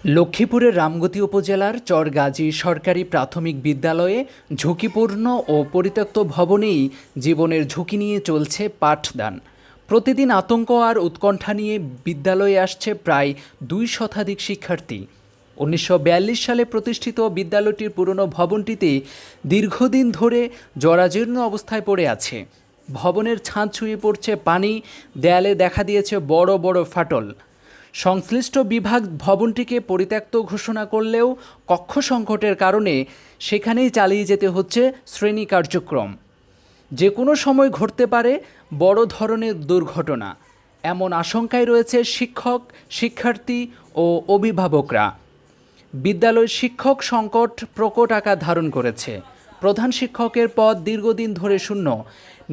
লক্ষ্মীপুরের রামগতি উপজেলার চরগাজী সরকারি প্রাথমিক বিদ্যালয়ে ঝুঁকিপূর্ণ ও পরিত্যক্ত ভবনেই জীবনের ঝুঁকি নিয়ে চলছে পাঠদান। প্রতিদিন আতঙ্ক আর উৎকণ্ঠা নিয়ে বিদ্যালয়ে আসছে প্রায় ২ শতাধিক শিক্ষার্থী। ১৯৪২ সালে প্রতিষ্ঠিত বিদ্যালয়টির পুরনো ভবনটিতে দীর্ঘদিন ধরে জরাজীর্ণ অবস্থায় পড়ে আছে। ভবনের ছাদ ছুঁয়ে পড়ছে পানি, দেয়ালে দেখা দিয়েছে বড় বড় ফাটল। সংশ্লিষ্ট বিভাগ ভবনটিকে পরিত্যক্ত ঘোষণা করলেও কক্ষ সংকটের কারণে সেখানেই চালিয়ে যেতে হচ্ছে শ্রেণী কার্যক্রম। যে কোনো সময় ঘটতে পারে বড় ধরনের দুর্ঘটনা, এমন আশঙ্কায় রয়েছে শিক্ষক, শিক্ষার্থী ও অভিভাবকরা। বিদ্যালয়ের শিক্ষক সংকট প্রকট আকার ধারণ করেছে। প্রধান শিক্ষকের পদ দীর্ঘদিন ধরে শূন্য,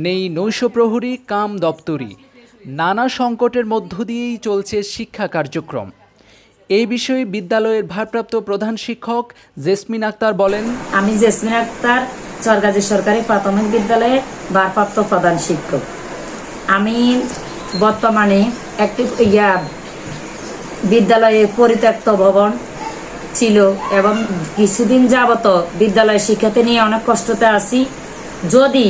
নেই নৈশ প্রহরী কাম দপ্তরি। নানা সংকটের মধ্য দিয়েই চলছে শিক্ষা কার্যক্রম। এই বিষয়ে বিদ্যালয়ের ভারপ্রাপ্ত প্রধান শিক্ষক জেসমিন আক্তার বলেন, আমি জেসমিন আক্তার, চরগাজী সরকারি প্রাথমিক বিদ্যালয়ের ভারপ্রাপ্ত প্রধান শিক্ষক। আমি বর্তমানে একটি বিদ্যালয়ে পরিত্যক্ত ভবন ছিল এবং কিছুদিন যাবত বিদ্যালয়ের শিক্ষার্থী নিয়ে অনেক কষ্টতে আছি। যদি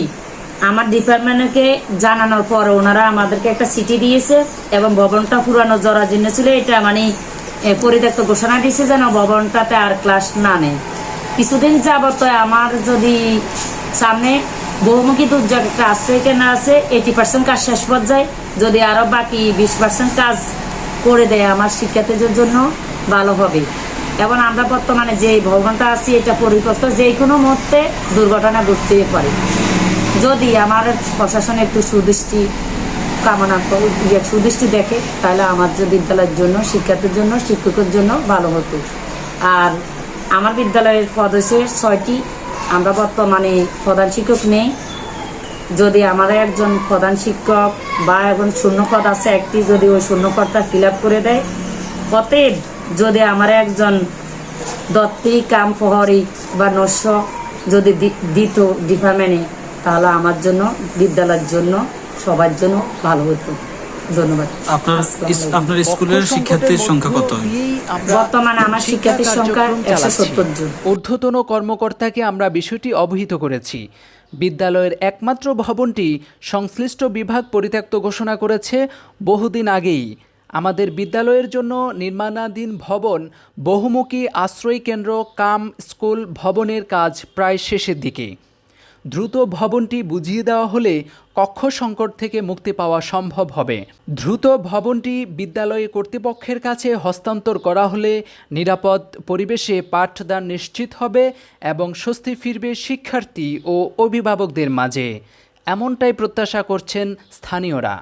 আমার ডিপার্টমেন্টকে জানানোর পর ওনারা আমাদেরকে একটা চিঠি দিয়েছে এবং ভবনটা পুরানো জরাজীর্ণ ছিল, এটা মানে পরিত্যক্ত ঘোষণা দিয়েছে যেন ভবনটাতে আর ক্লাস না নেই। কিছুদিন যাবত আমার যদি সামনে বহুমুখী দুর্যোগ একটা আশ্রয় কেন্দ্র আছে, 80% কাজ শেষ পর্যায়ে, যদি আরো বাকি 20% কাজ করে দেয় আমার শিক্ষার্থীদের জন্য ভালো হবে। এবং আমরা বর্তমানে যে ভবনটা আছি এটা পরিত্যক্ত, যে কোনো মুহূর্তে দুর্ঘটনা ঘটতে পারে। যদি আমার প্রশাসন একটু সুদৃষ্টি সুদৃষ্টি দেখে তাহলে আমার যে বিদ্যালয়ের জন্য, শিক্ষার্থীর জন্য, শিক্ষকের জন্য ভালো হতো। আর আমার বিদ্যালয়ের পদ হচ্ছে 6টি। আমরা বর্তমানে প্রধান শিক্ষক নেই। যদি আমার একজন প্রধান শিক্ষক বা এখন শূন্যপদ আছে একটি, যদি ওই শূন্যপদটা ফিল আপ করে দেয়, অতএব যদি আমার একজন দত্তী কাম প্রহরী বা নস্য যদি দিত ডিপার্টমেন্টে, তাহলে আমার জন্য, বিদ্যালয়ের জন্য, সবার জন্য ভালো হতো। ধন্যবাদ। আপনার স্কুলের শিক্ষার্থীর সংখ্যা কত? বর্তমানে আমার শিক্ষার্থীর সংখ্যা 170 জন। ঊর্ধ্বতন কর্মকর্তাকে আমরা বিষয়টি অবহিত করেছি। বিদ্যালয়ের একমাত্র ভবনটি সংশ্লিষ্ট বিভাগ পরিত্যক্ত ঘোষণা করেছে বহুদিন আগেই। আমাদের বিদ্যালয়ের জন্য নির্মাণাধীন ভবন বহুমুখী আশ্রয় কেন্দ্র কাম স্কুল ভবনের কাজ প্রায় শেষের দিকে। দ্রুত ভবনটি বুঝিয়ে দেওয়া হলে কক্ষ সংকট থেকে মুক্তি পাওয়া সম্ভব হবে। দ্রুত ভবনটি বিদ্যালয় কর্তৃপক্ষের কাছে হস্তান্তর করা হলে নিরাপদ পরিবেশে পাঠদান নিশ্চিত হবে এবং স্বস্তি ফিরবে শিক্ষার্থী ও অভিভাবকদের মাঝে। এমনটাই প্রত্যাশা করছেন স্থানীয়রা।